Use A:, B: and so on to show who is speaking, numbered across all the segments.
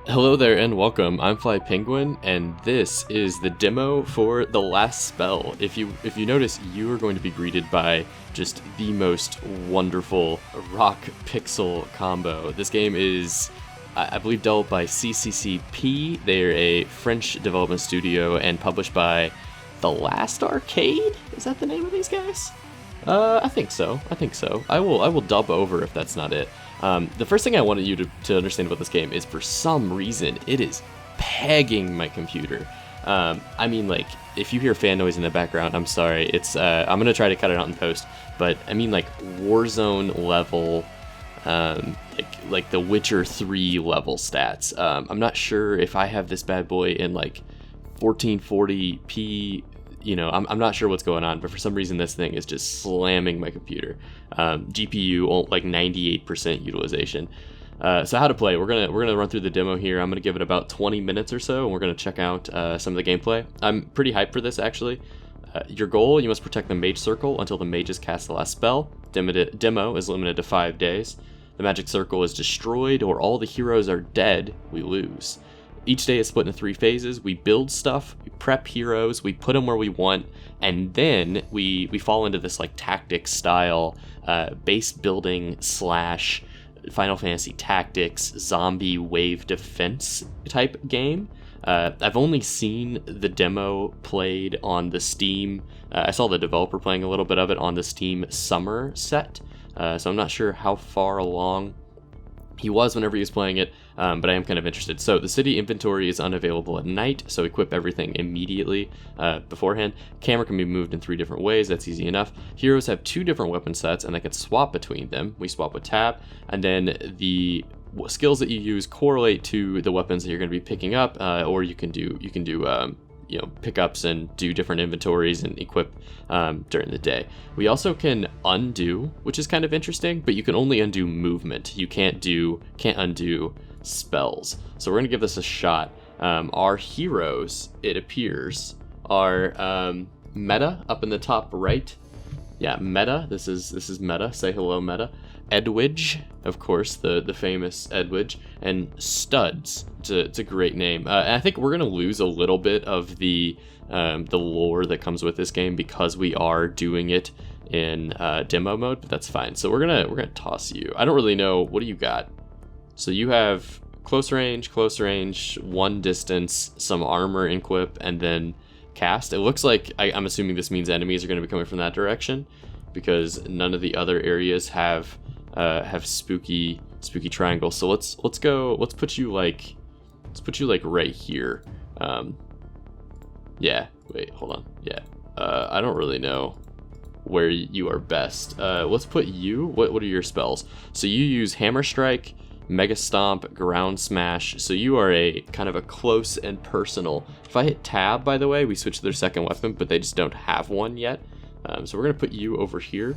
A: Hello there and welcome. I'm Fly Penguin, and this is the demo for The Last Spell. If you notice, you are going to be greeted by just the most wonderful rock pixel combo. This game is, I believe, developed by CCCP. They're a French development studio and published by The Last Arcade. Is that the name of these guys? I think so. I will dub over if that's not it. The first thing I wanted you to understand about this game is, for some reason, it is pegging my computer. I mean, like, if you hear fan noise in the background, I'm sorry. It's I'm gonna try to cut it out in post, but I mean, like, Warzone level, like the Witcher 3 level stats. I'm not sure if I have this bad boy in like 1440p. You know, I'm not sure what's going on, but for some reason this thing is just slamming my computer. GPU like 98% utilization. So how to play? We're gonna run through the demo here. I'm gonna give it about 20 minutes or so, and we're gonna check out some of the gameplay. I'm pretty hyped for this, actually. Your goal: you must protect the mage circle until the mages cast the last spell. Demo is limited to 5 days. The magic circle is destroyed, or all the heroes are dead. We lose. Each day is split into 3 phases. We build stuff, we prep heroes, we put them where we want, and then we fall into this like tactics style base building / Final Fantasy Tactics zombie wave defense type game. I've only seen the demo played on the Steam. I saw the developer playing a little bit of it on the Steam summer set, so I'm not sure how far along he was whenever he was playing it, but I am kind of interested. So the city inventory is unavailable at night, so equip everything immediately beforehand. Camera can be moved in 3 different ways, that's easy enough. Heroes have 2 different weapon sets, and they can swap between them. We swap with tab, and then the skills that you use correlate to the weapons that you're going to be picking up, or you can do pickups and do different inventories and equip during the day. We also can undo, which is kind of interesting, but you can only undo movement. You can't undo spells. So we're gonna give this a shot. Our heroes, it appears, are Meta up in the top right. Yeah, Meta. This is Meta. Say hello, Meta. Edwidge, of course, the famous Edwidge, and Studs. It's a great name. I think we're gonna lose a little bit of the lore that comes with this game because we are doing it in demo mode, but that's fine. So we're gonna toss you. I don't really know. What do you got? So you have close range, 1 distance, some armor equip, and then cast. It looks like I'm assuming this means enemies are going to be coming from that direction, because none of the other areas have spooky triangles. So let's put you like right here. Yeah, wait, hold on. Yeah, I don't really know where you are best. Let's put you. What are your spells? So you use Hammer Strike, Mega Stomp, Ground Smash. So you are a kind of a close and personal. If I hit tab, by the way, we switch to their second weapon, but they just don't have one yet. So we're gonna put you over here,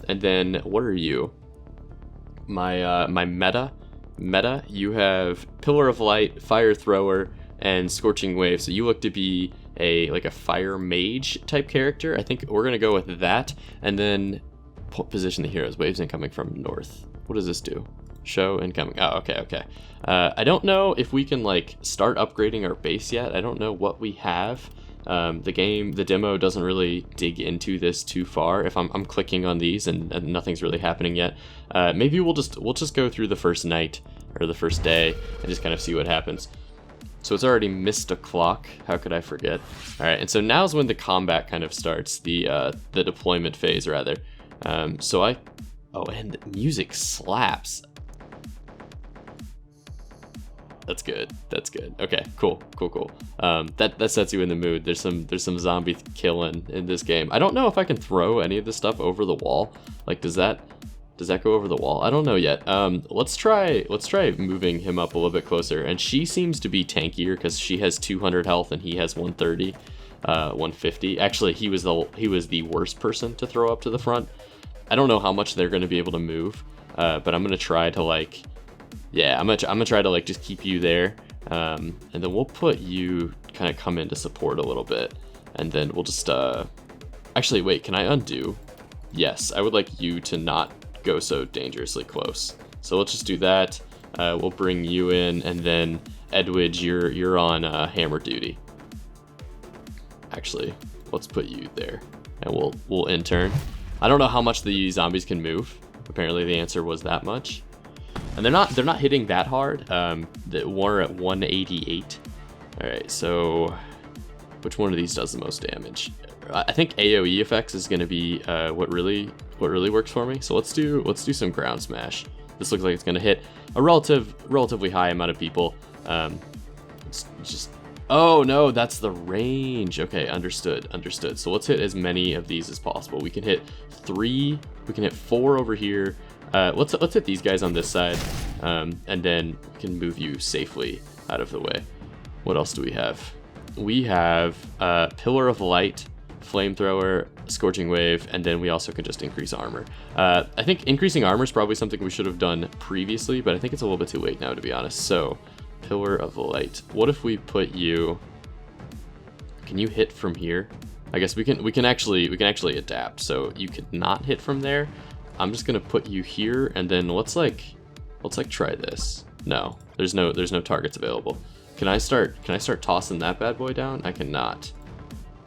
A: and then what are you? My meta. You have Pillar of Light, Fire Thrower, and Scorching Wave. So you look to be a fire mage type character. I think we're gonna go with that, and then position the heroes. Waves incoming from north. What does this do? Show incoming. Oh, okay. I don't know if we can like start upgrading our base yet. I don't know what we have. The demo doesn't really dig into this too far. If I'm clicking on these and nothing's really happening yet, maybe we'll just go through the first night or the first day and just kind of see what happens. So it's already missed a clock. How could I forget? All right, and so now's when the combat kind of starts, the deployment phase rather. And the music slaps. That's good. Okay, cool. That sets you in the mood. There's some zombie killing in this game. I don't know if I can throw any of this stuff over the wall. Like, does that go over the wall? I don't know yet. Let's try moving him up a little bit closer. And she seems to be tankier because she has 200 health and he has 130, 150. Actually, he was the worst person to throw up to the front. I don't know how much they're going to be able to move, but I'm gonna try to like. Yeah, I'm gonna try to like just keep you there, and then we'll put you kind of come in to support a little bit, and then we'll just actually wait, can I undo? Yes, I would like you to not go so dangerously close. So let's just do that. We'll bring you in, and then Edwidge, you're on hammer duty. Actually, let's put you there, and we'll intern. I don't know how much the zombies can move. Apparently, the answer was that much, and they're not hitting that hard. We're at 188. All right, so which one of these does the most damage? I think AoE effects is going to be what really works for me. So let's do some ground smash. This looks like it's going to hit a relatively high amount of people. It's just, oh no, that's the range. Okay, understood. So let's hit as many of these as possible. We can hit 3, we can hit 4 over here. Let's hit these guys on this side, and then we can move you safely out of the way. What else do we have? We have Pillar of Light, Flamethrower, Scorching Wave, and then we also can just increase armor. I think increasing armor is probably something we should have done previously, but I think it's a little bit too late now, to be honest. So, Pillar of Light. What if we put you? Can you hit from here? I guess we can actually adapt. So you could not hit from there. I'm just gonna put you here, and then let's try this. No, there's no targets available. Can I start tossing that bad boy down? I cannot.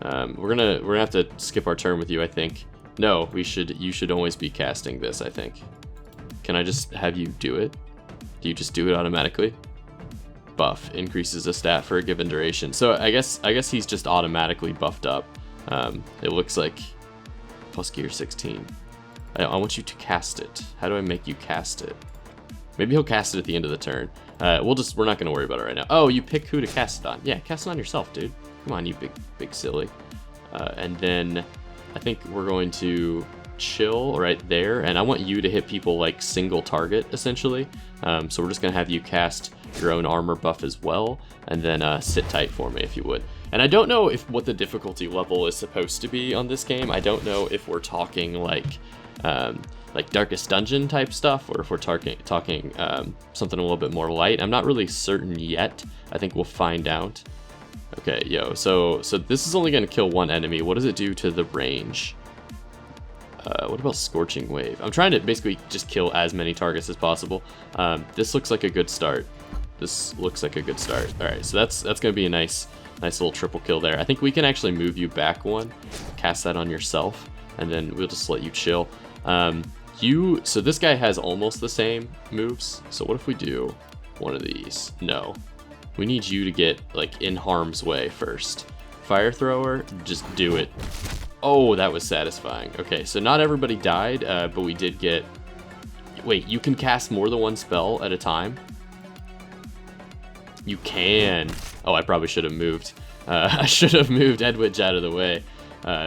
A: We're gonna have to skip our turn with you, I think. No, you should always be casting this, I think. Can I just have you do it? Do you just do it automatically? Buff increases a stat for a given duration. So I guess he's just automatically buffed up. It looks like plus gear 16. I want you to cast it. How do I make you cast it? Maybe he'll cast it at the end of the turn. We're not gonna worry about it right now. Oh, you pick who to cast it on. Yeah, cast it on yourself, dude. Come on, you big silly. And then I think we're going to chill right there, and I want you to hit people like single target essentially. So we're just gonna have you cast your own armor buff as well, and then sit tight for me if you would. And I don't know what the difficulty level is supposed to be on this game. I don't know if we're talking like Darkest Dungeon type stuff, or if we're talking something a little bit more light. I'm not really certain yet. I think we'll find out. Okay, yo, so this is only going to kill one enemy. What does it do to the range? What about Scorching Wave? I'm trying to basically just kill as many targets as possible. This looks like a good start. All right, so that's going to be a nice little triple kill there. I think we can actually move you back one, cast that on yourself, and then we'll just let you chill. So this guy has almost the same moves. So what if we do one of these? No. We need you to get like in harm's way first. Fire thrower, just do it. Oh, that was satisfying. Okay, so not everybody died, but we did get... Wait, you can cast more than one spell at a time? You can. Oh, I probably should have moved. I should have moved Edwidge out of the way.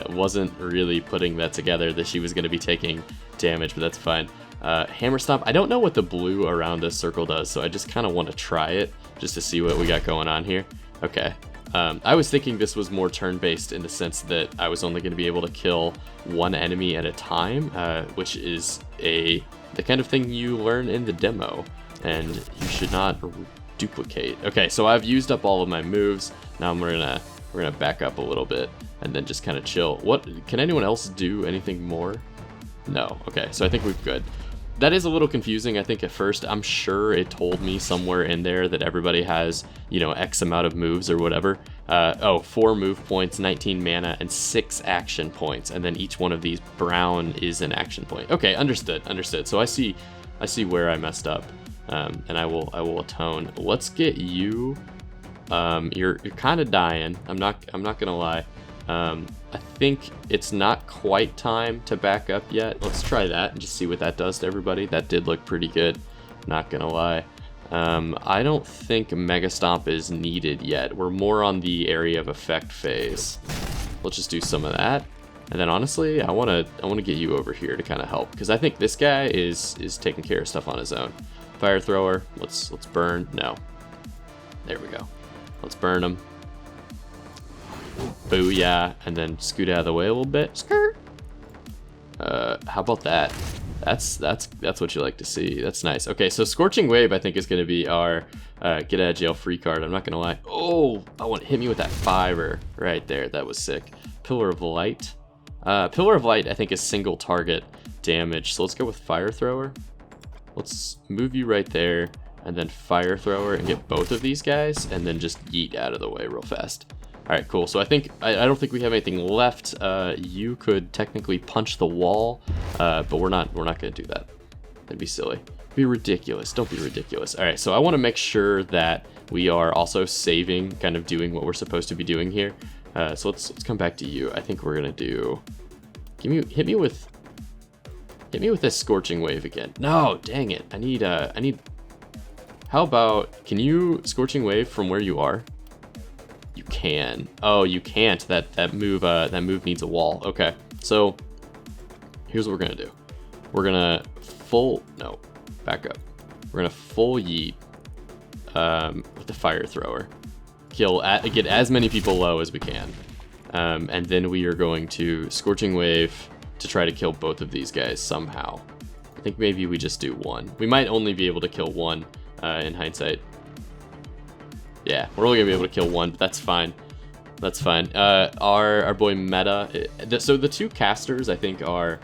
A: Wasn't really putting that together that she was going to be taking damage, but that's fine. Hammer Stomp, I don't know what the blue around this circle does, so I just kind of want to try it just to see what we got going on here. Okay. I was thinking this was more turn-based in the sense that I was only going to be able to kill one enemy at a time, which is the kind of thing you learn in the demo, and you should not duplicate. Okay, so I've used up all of my moves. Now we're gonna back up a little bit and then just kind of chill. What can anyone else do anything more? No. Okay, so I think we're good. That is a little confusing, I think, at first. I'm sure it told me somewhere in there that everybody has, X amount of moves or whatever. 4 move points, 19 mana, and 6 action points. And then each one of these brown is an action point. Okay, understood. So I see where I messed up, and I will atone. Let's get you. You're kind of dying. I'm not gonna lie. I think it's not quite time to back up yet. Let's try that and just see what that does to everybody. That did look pretty good, not gonna lie. I don't think Mega Stomp is needed yet. We're more on the area of effect phase. Let's just do some of that. And then honestly, I wanna get you over here to kind of help, because I think this guy is taking care of stuff on his own. Fire thrower, let's burn. No. There we go. Let's burn him. Booyah, and then scoot out of the way a little bit. Skirt. How about that? That's what you like to see. That's nice. Okay, so Scorching Wave I think is gonna be our get out of jail free card. I'm not gonna lie. Oh, I want to hit me with that 5-er right there. That was sick. Pillar of Light. Pillar of Light I think is single target damage. So let's go with Fire Thrower. Let's move you right there, and then fire thrower and get both of these guys, and then just yeet out of the way real fast. All right, cool. So I think I don't think we have anything left. You could technically punch the wall, but we're not gonna do that. That'd be silly. Be ridiculous. Don't be ridiculous. All right, so I want to make sure that we are also saving, kind of doing what we're supposed to be doing here. So let's come back to you. I think we're gonna do. Hit me with this scorching wave again. No, dang it. I need. How about? Can you scorching wave from where you are? You can. Oh, you can't. That move needs a wall. Okay. So here's what we're gonna do. We're gonna back up. We're gonna full yeet with the fire thrower. Get as many people low as we can. And then we are going to scorching wave to try to kill both of these guys somehow. I think maybe we just do one. We might only be able to kill one in hindsight. Yeah, we're only gonna be able to kill one, but that's fine. That's fine. Our boy Meta. So the two casters I think are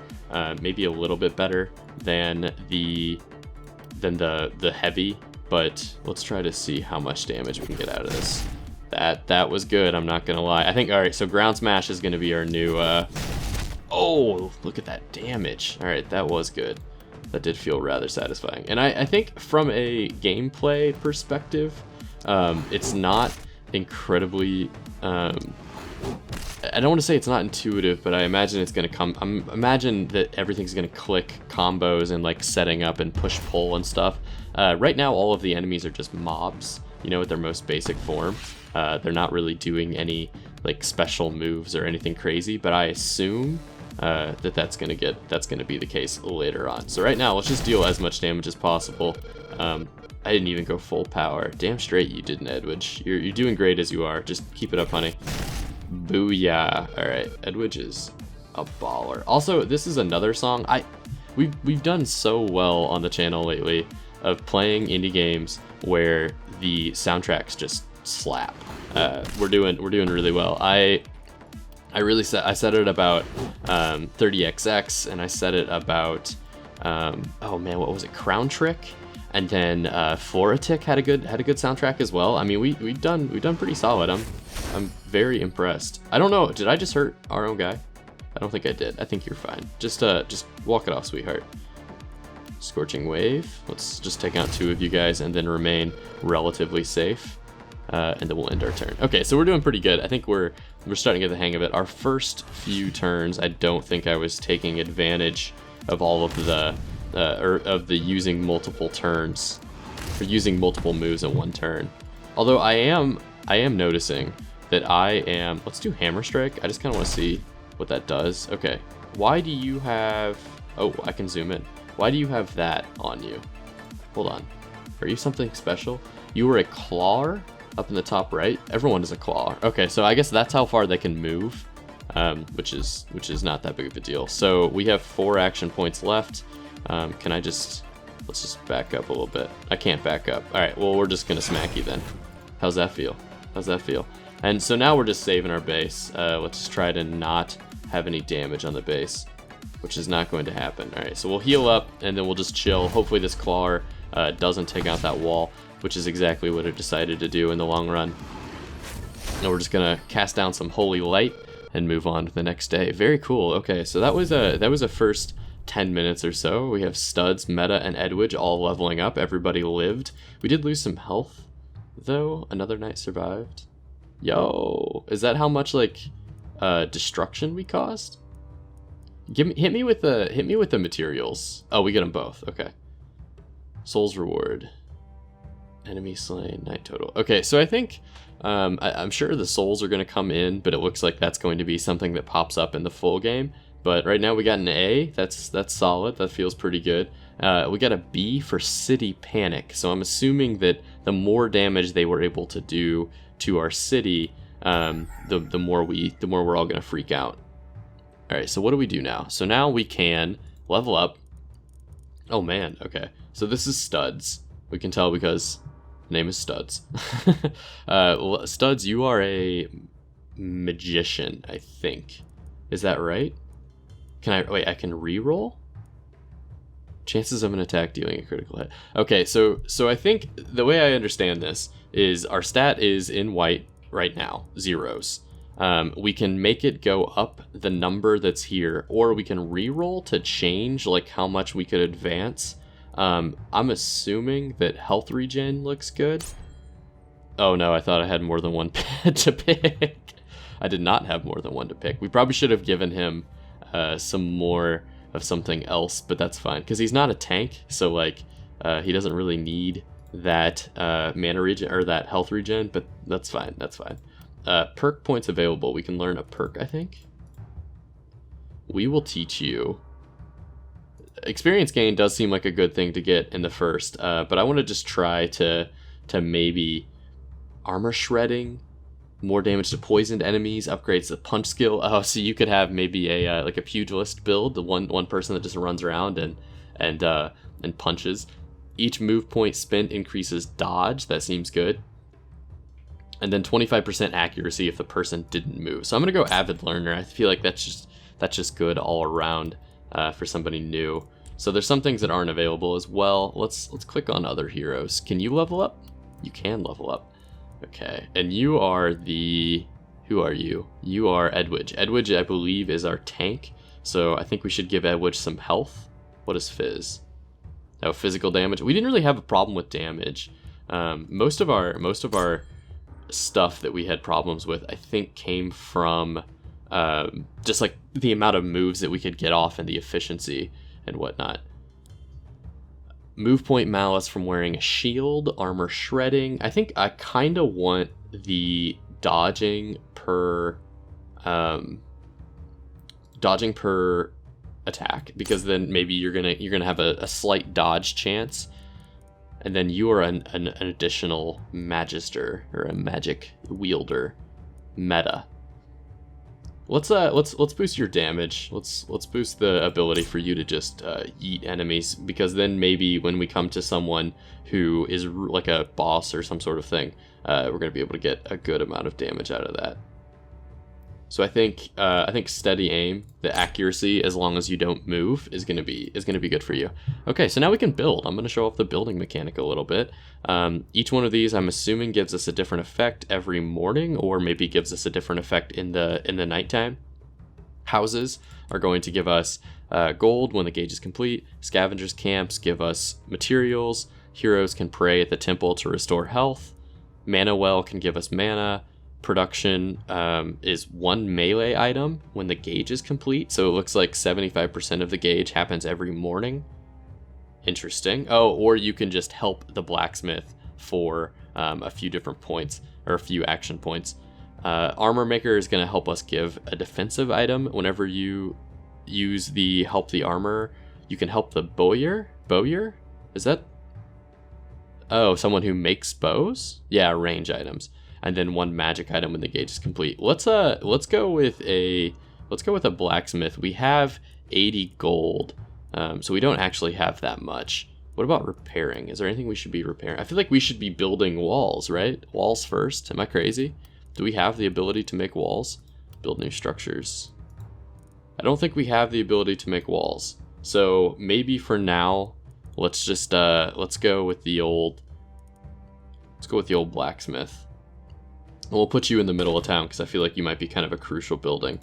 A: maybe a little bit better than the heavy, but let's try to see how much damage we can get out of this. That was good. I'm not gonna lie. I think all right. So ground smash is gonna be our new. Oh, look at that damage. All right, that was good. That did feel rather satisfying. And I think from a gameplay perspective. It's not incredibly, I don't want to say it's not intuitive, but I imagine it's going to come, imagine that everything's going to click combos and like setting up and push pull and stuff. Right now, all of the enemies are just mobs, you know, at their most basic form. They're not really doing any like special moves or anything crazy, but I assume that's going to be the case later on. So right now, let's just deal as much damage as possible. I didn't even go full power. Damn straight you didn't, Edwidge. You're doing great as you are. Just keep it up, honey. Booyah. All right, Edwidge is a baller. Also, this is another song. We've done so well on the channel lately of playing indie games where the soundtracks just slap. We're doing really well. I said it about 30XX, and I said it about oh man, what was it? Crown Trick. And then Floratic had a good soundtrack as well. I mean, we've done pretty solid. I'm very impressed. I don't know, did I just hurt our own guy? I don't think I did. I think you're fine. Just walk it off, sweetheart. Scorching wave. Let's just take out two of you guys and then remain relatively safe. And then we'll end our turn. Okay, so we're doing pretty good. I think we're starting to get the hang of it. Our first few turns, I don't think I was taking advantage of all of the of the using multiple turns, or using multiple moves in one turn. Although I am noticing that let's do Hammer Strike. I just kind of want to see what that does. Okay, why do you have, oh, I can zoom in. Why do you have that on you? Hold on, are you something special? You were a clawer up in the top right. Everyone is a clawer. Okay, so I guess that's how far they can move, which is not that big of a deal. So we have 4 action points left. Let's just back up a little bit. I can't back up. All right, well, we're just gonna smack you then. How's that feel? And so now we're just saving our base. Let's try to not have any damage on the base, which is not going to happen. All right, so we'll heal up and then we'll just chill. Hopefully this clawer doesn't take out that wall, which is exactly what it decided to do in the long run. And we're just gonna cast down some holy light and move on to the next day. Very cool. Okay, so that was a first 10 minutes or so. We have Studs, Meta, and Edwidge all leveling up. Everybody lived. We did lose some health, though. Another night survived. Yo, is that how much like destruction we caused? Hit me with the materials. Oh, we get them both. Okay. Souls reward. Enemy slain, night total. Okay, so I think I'm sure the souls are going to come in, but it looks like that's going to be something that pops up in the full game. But right now we got an A. That's solid. That feels pretty good. We got a B for City Panic. So I'm assuming that the more damage they were able to do to our city, the more we're all gonna freak out. All right. So what do we do now? So now we can level up. Oh man. Okay. So this is Studs. We can tell because the name is Studs. Studs, you are a magician, I think. Is that right? I can re-roll? Chances of an attack dealing a critical hit. Okay, so I think the way I understand this is our stat is in white right now, zeros. We can make it go up the number that's here, or we can re-roll to change like how much we could advance. I'm assuming that health regen looks good. Oh no, I thought I had more than one to pick. I did not have more than one to pick. We probably should have given him some more of something else, but that's fine because he's not a tank, so like he doesn't really need that mana regen or that health regen, but that's fine. That's fine. Perk points available. We can learn a perk, I think. We will teach you. Experience gain does seem like a good thing to get in the first, but I want to just try to maybe armor shredding, more damage to poisoned enemies, upgrades the punch skill. Oh, so you could have maybe a like a pugilist build, the one person that just runs around and punches. Each move point spent increases dodge. That seems good. And then 25% accuracy if the person didn't move. So I'm gonna go avid learner. I feel like that's just good all around for somebody new. So there's some things that aren't available as well. Let's click on other heroes. Can you level up? You can level up. Okay, and you are the... Who are you? You are Edwidge. Edwidge, I believe, is our tank. So I think we should give Edwidge some health. What is Fizz? Oh, physical damage. We didn't really have a problem with damage. Most of our stuff that we had problems with, I think, came from just like the amount of moves that we could get off and the efficiency and whatnot. Move point malice from wearing a shield, armor shredding. I think I kind of want the dodging per attack, because then maybe you're gonna have a slight dodge chance, and then you are an additional magister or a magic wielder meta. Let's boost your damage. Let's boost the ability for you to just eat enemies, because then maybe when we come to someone who is like a boss or some sort of thing, we're gonna be able to get a good amount of damage out of that. So I think steady aim, the accuracy, as long as you don't move, is gonna be good for you. Okay, so now we can build. I'm gonna show off the building mechanic a little bit. Each one of these, I'm assuming, gives us a different effect every morning, or maybe gives us a different effect in the nighttime. Houses are going to give us gold when the gauge is complete. Scavengers camps give us materials. Heroes can pray at the temple to restore health. Mana well can give us mana. Production is one melee item when the gauge is complete, so it looks like 75% of the gauge happens every morning. Interesting. Oh, or you can just help the blacksmith for a few different points, or a few action points. Armor maker is going to help us give a defensive item whenever you use the help the armor. You can help the bowyer. Is that... Oh, someone who makes bows? Yeah, range items. And then one magic item when the gauge is complete. Let's go with a blacksmith. We have 80 gold, so we don't actually have that much. What about repairing? Is there anything we should be repairing? I feel like we should be building walls, right? Walls first. Am I crazy? Do we have the ability to make walls? Build new structures. I don't think we have the ability to make walls. So maybe for now, let's just let's go with the old blacksmith. We'll put you in the middle of town because I feel like you might be kind of a crucial building.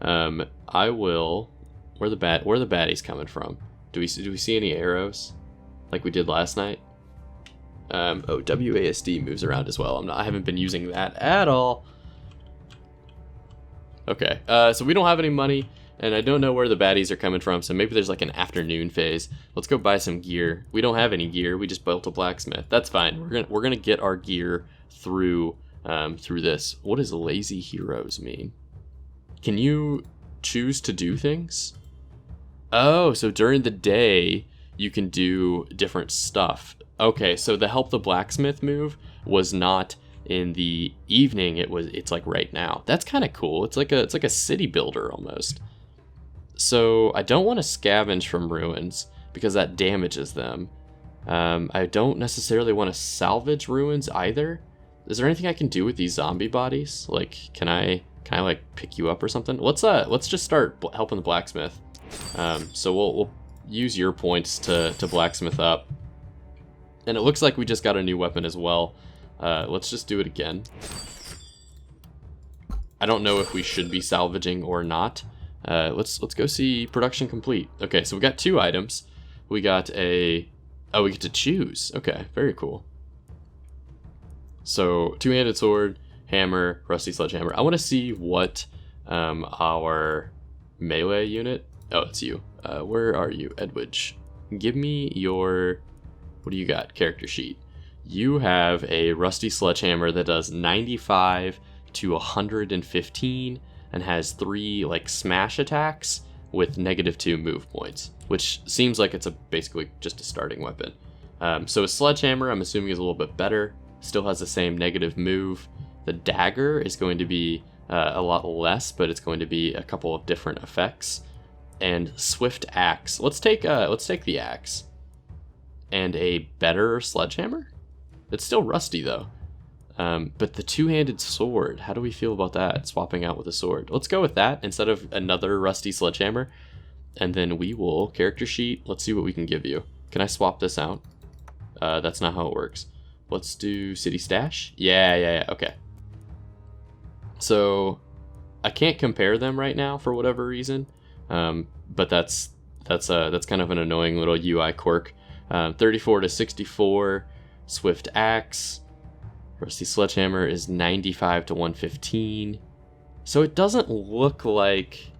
A: I will. Where the baddies coming from? Do we see any arrows like we did last night? Oh, WASD moves around as well. I haven't been using that at all. Okay, so we don't have any money, and I don't know where the baddies are coming from. So maybe there's like an afternoon phase. Let's go buy some gear. We don't have any gear. We just built a blacksmith. That's fine. We're gonna get our gear through this. What does lazy heroes mean? Can you choose to do things? Oh, so during the day you can do different stuff. Okay, so the help the blacksmith move was not in the evening. It's like right now. That's kind of cool. It's like a city builder almost. So I don't want to scavenge from ruins because that damages them. I don't necessarily want to salvage ruins either. Is there anything I can do with these zombie bodies? Like, can I like pick you up or something? Let's just start helping the blacksmith. So use your points to blacksmith up. And it looks like we just got a new weapon as well. Let's just do it again. I don't know if we should be salvaging or not. Let's go see production complete. Okay, so we got 2 items. We got a... Oh, we get to choose. Okay, very cool. So, 2-handed sword, hammer, rusty sledgehammer. I want to see what our melee unit... Oh, it's you. Where are you, Edwidge? Give me your... What do you got? Character sheet. You have a rusty sledgehammer that does 95 to 115 and has 3 like smash attacks with -2 move points, which seems like it's basically just a starting weapon. So a sledgehammer, I'm assuming, is a little bit better. Still has the same negative move. The dagger is going to be a lot less, but it's going to be a couple of different effects. And swift axe. Let's take the axe. And a better sledgehammer? It's still rusty though. But the 2-handed sword, how do we feel about that? Swapping out with a sword. Let's go with that instead of another rusty sledgehammer. And then we will, character sheet, let's see what we can give you. Can I swap this out? That's not how it works. Let's do city stash. Yeah, okay. So I can't compare them right now for whatever reason. But that's kind of an annoying little UI quirk. 34 to 64, swift axe. Rusty sledgehammer is 95 to 115. So it doesn't look like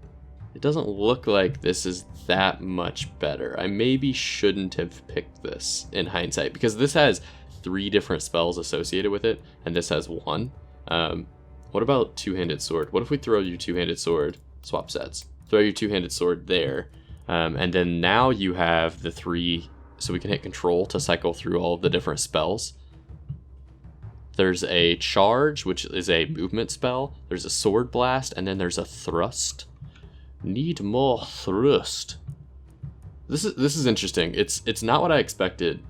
A: this is that much better. I maybe shouldn't have picked this in hindsight because this has 3 different spells associated with it and this has 1. What about 2-handed sword? What if we throw your 2-handed sword, swap sets, throw your 2-handed sword there, and then now you have the 3, so we can hit control to cycle through all of the different spells. There's a charge, which is a movement spell. There's a sword blast, and then there's a thrust. Need more thrust. This is interesting. It's not what I expected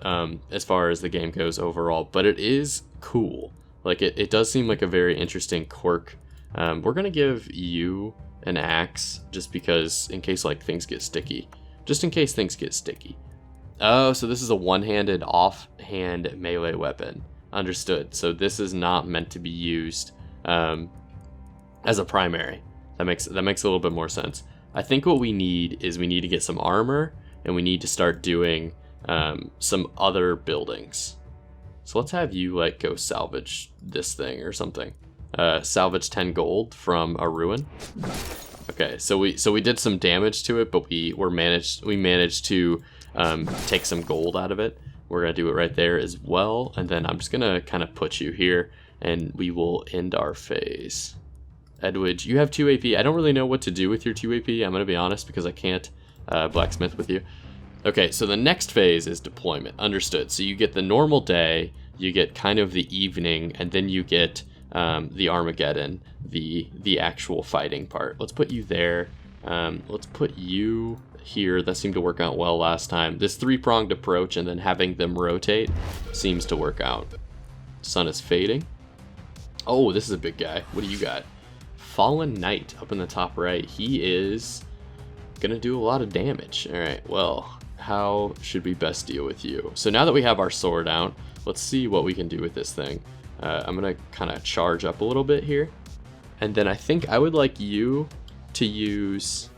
A: as far as the game goes overall, but it is cool. Like it does seem like a very interesting quirk. We're gonna give you an axe just because in case like things get sticky. Just in case things get sticky. Oh, so this is a one-handed offhand melee weapon. Understood. So this is not meant to be used as a primary. That makes a little bit more sense. I think what we need to get some armor and we need to start doing some other buildings. So let's have you like go salvage this thing or something. Salvage 10 gold from a ruin. Okay, so we did some damage to it, but we managed to take some gold out of it. We're gonna do it right there as well, and then I'm just gonna kind of put you here, and we will end our phase. Edwidge, you have 2 AP. I don't really know what to do with your 2 AP. I'm gonna be honest because I can't blacksmith with you. Okay, so the next phase is deployment. Understood. So you get the normal day, you get kind of the evening, and then you get the Armageddon, the actual fighting part. Let's put you there. Let's put you here. That seemed to work out well last time. This 3-pronged approach and then having them rotate seems to work out. Sun is fading. Oh, this is a big guy. What do you got? Fallen Knight up in the top right. He is gonna do a lot of damage. All right, well, how should we best deal with you? So now that we have our sword out, let's see what we can do with this thing. I'm gonna kind of charge up a little bit here. And then I think I would like you to use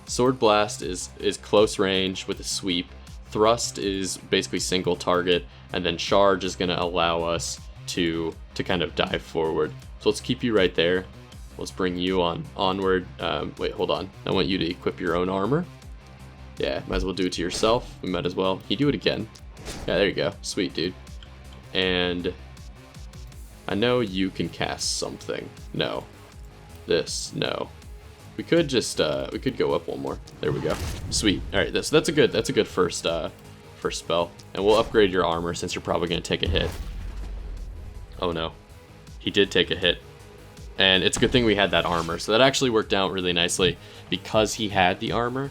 A: Sword Blast is close range with a sweep. Thrust is basically single target, and then Charge is going to allow us to kind of dive forward. So let's keep you right there. Let's bring you onward. Wait, hold on. I want you to equip your own armor. Yeah, might as well do it to yourself. We might as well. You do it again. Yeah, there you go. Sweet, dude. And I know you can cast something. No. This, no. We could just we could go up one more. There we go. Sweet. All right, that's a good first spell, and we'll upgrade your armor since you're probably gonna take a hit. Oh no, he did take a hit, and it's a good thing we had that armor. So that actually worked out really nicely because he had the armor.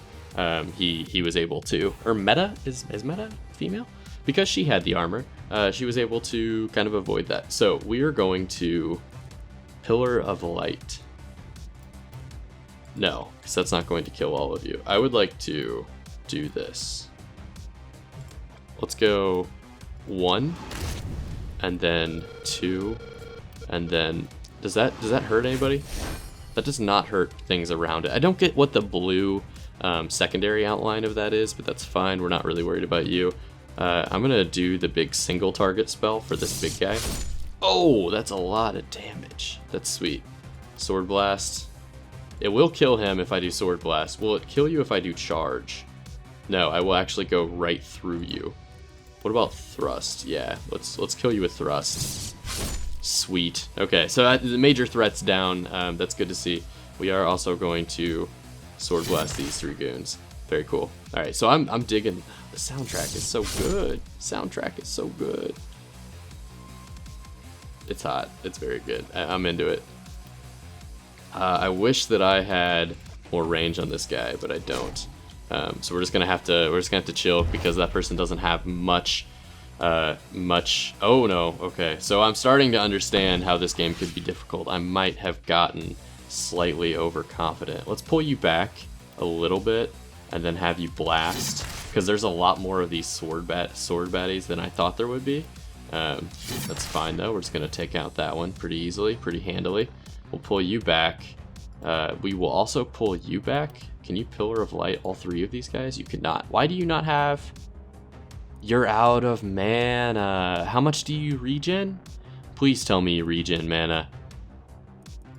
A: He was able to, or Meta is Meta female, because she had the armor. She was able to kind of avoid that. So we are going to Pillar of Light. No, because that's not going to kill all of you. I would like to do this. Let's go 1, and then 2, and then does that hurt anybody? That does not hurt things around it. I don't get what the blue secondary outline of that is, but that's fine. We're not really worried about you. I'm gonna do the big single target spell for this big guy. Oh, that's a lot of damage. That's sweet. Sword Blast. It will kill him if I do Sword Blast. Will it kill you if I do Charge? No, I will actually go right through you. What about Thrust? Yeah, let's kill you with Thrust. Sweet. Okay, so the major threat's down. That's good to see. We are also going to Sword Blast these 3 goons. Very cool. All right, so I'm digging. The soundtrack is so good. Soundtrack is so good. It's hot. It's very good. I'm into it. I wish that I had more range on this guy, but I don't. So we're just gonna have to chill because that person doesn't have much. Oh no. Okay. So I'm starting to understand how this game could be difficult. I might have gotten slightly overconfident. Let's pull you back a little bit and then have you blast, because there's a lot more of these sword baddies than I thought there would be. That's fine though. We're just gonna take out that one pretty easily, pretty handily. We'll pull you back. We will also pull you back. Can you Pillar of Light all 3 of these guys? You cannot. Why do you not have? You're out of mana. How much do you regen? Please tell me you regen mana.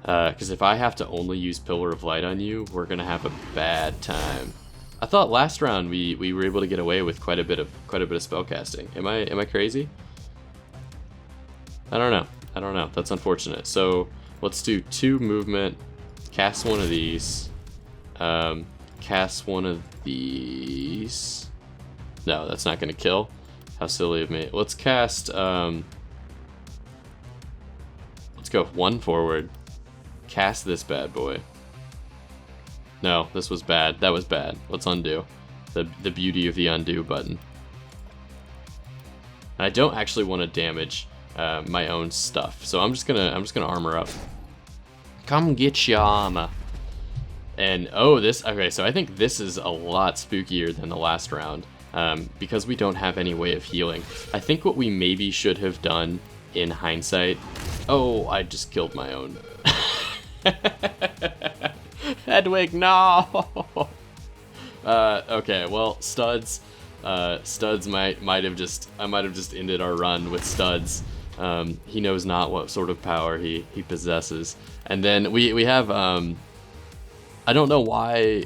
A: Because if I have to only use Pillar of Light on you, we're gonna have a bad time. I thought last round we were able to get away with quite a bit of spellcasting. Am I crazy? I don't know. That's unfortunate. So let's do 2 movement. Cast one of these. Cast one of these. No, that's not gonna kill. How silly of me. Let's cast. Let's go 1 forward. Cast this bad boy. No, this was bad. That was bad. Let's undo. The beauty of the undo button. And I don't actually want to damage my own stuff, so I'm just gonna armor up. Come get your armor. And oh, okay, so I think this is a lot spookier than the last round, because we don't have any way of healing. I think what we maybe should have done in hindsight. Oh, I just killed my own. Hedwig, no. Okay, well, Studs might have just ended our run with Studs. He knows not what sort of power he possesses. And then we have I don't know why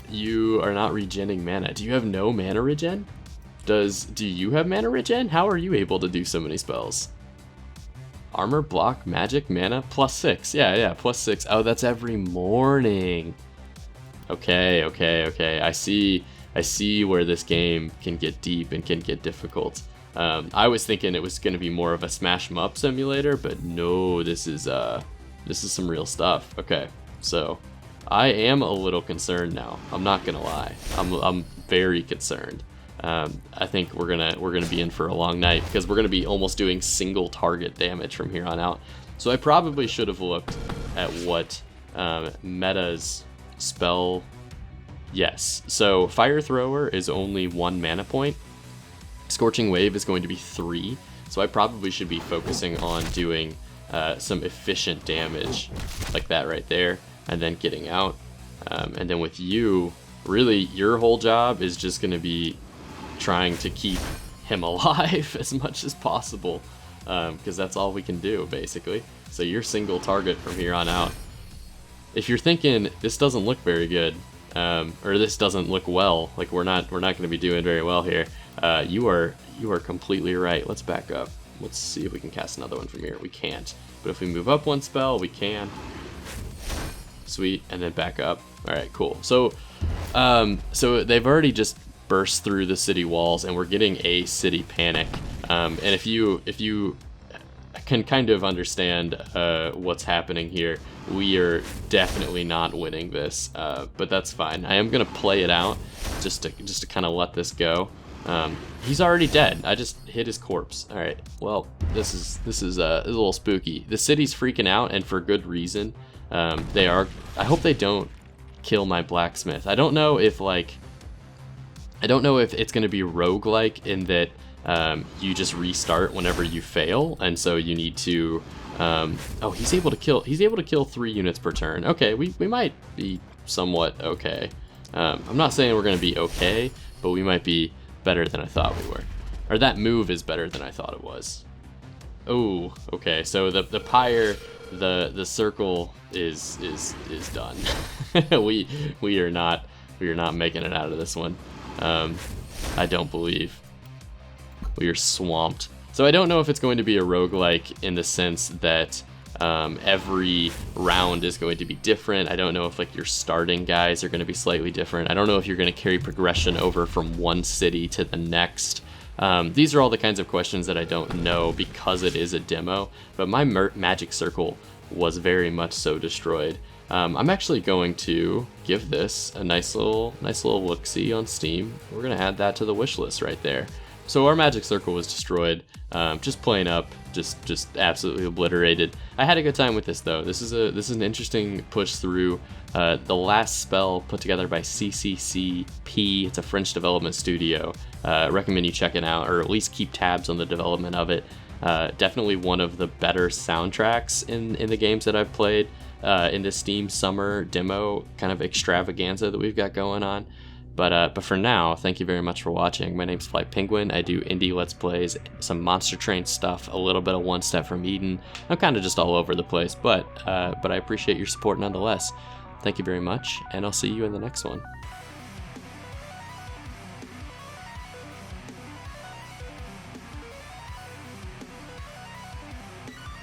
A: you are not regenning mana. Do you have no mana regen? Do you have mana regen? How are you able to do so many spells? Armor, block, magic, mana, +6. Yeah, +6. Oh, that's every morning. Okay. I see where this game can get deep and can get difficult. I was thinking it was going to be more of a smash 'em up simulator, but no, this is some real stuff. Okay, so I am a little concerned now. I'm not gonna lie. I'm very concerned. I think we're gonna be in for a long night, because we're gonna be almost doing single target damage from here on out. So I probably should have looked at what Meta's spell. Yes. So Fire Thrower is only 1 mana point. Scorching Wave is going to be 3. So I probably should be focusing on doing some efficient damage like that right there, and then getting out. And then with you, really your whole job is just going to be trying to keep him alive as much as possible, because that's all we can do basically. So you're single target from here on out. If you're thinking this doesn't look very good, or this doesn't look well, like we're not going to be doing very well here, you are completely right. Let's back up. Let's see if we can cast another one from here. We can't, but if we move up 1 spell, we can. Sweet, and then back up. All right, cool. So they've already just burst through the city walls, and we're getting a city panic. And if you can kind of understand what's happening here, we are definitely not winning this, but that's fine. I am gonna play it out just to kind of let this go. He's already dead. I just hit his corpse. All right. Well, this is a little spooky. The city's freaking out, and for good reason. They are. I hope they don't kill my blacksmith. I don't know if, like, I don't know if it's going to be roguelike in that you just restart whenever you fail, and so you need to. Oh, he's able to kill. He's able to kill 3 units per turn. Okay, we might be somewhat okay. I'm not saying we're going to be okay, but we might be better than I thought we were. Or that move is better than I thought it was. Oh, okay. So the pyre, the circle is done. we are not making it out of this one. I don't believe. We are swamped. So I don't know if it's going to be a roguelike in the sense that every round is going to be different. I don't know if like your starting guys are going to be slightly different. I don't know if you're going to carry progression over from one city to the next. These are all the kinds of questions that I don't know because it is a demo, but my magic circle was very much so destroyed. I'm actually going to give this a nice little look-see on Steam. We're going to add that to the wish list right there. So our magic circle was destroyed, just plain up, just absolutely obliterated. I had a good time with this though. This is an interesting push through. The last spell put together by CCCP. It's a French development studio. Recommend you check it out, or at least keep tabs on the development of it. Definitely one of the better soundtracks in the games that I've played in this Steam summer demo kind of extravaganza that we've got going on. But for now, thank you very much for watching. My name's Fly Penguin. I do indie Let's Plays, some Monster Train stuff, a little bit of One Step from Eden. I'm kind of just all over the place, but I appreciate your support nonetheless. Thank you very much, and I'll see you in the next one.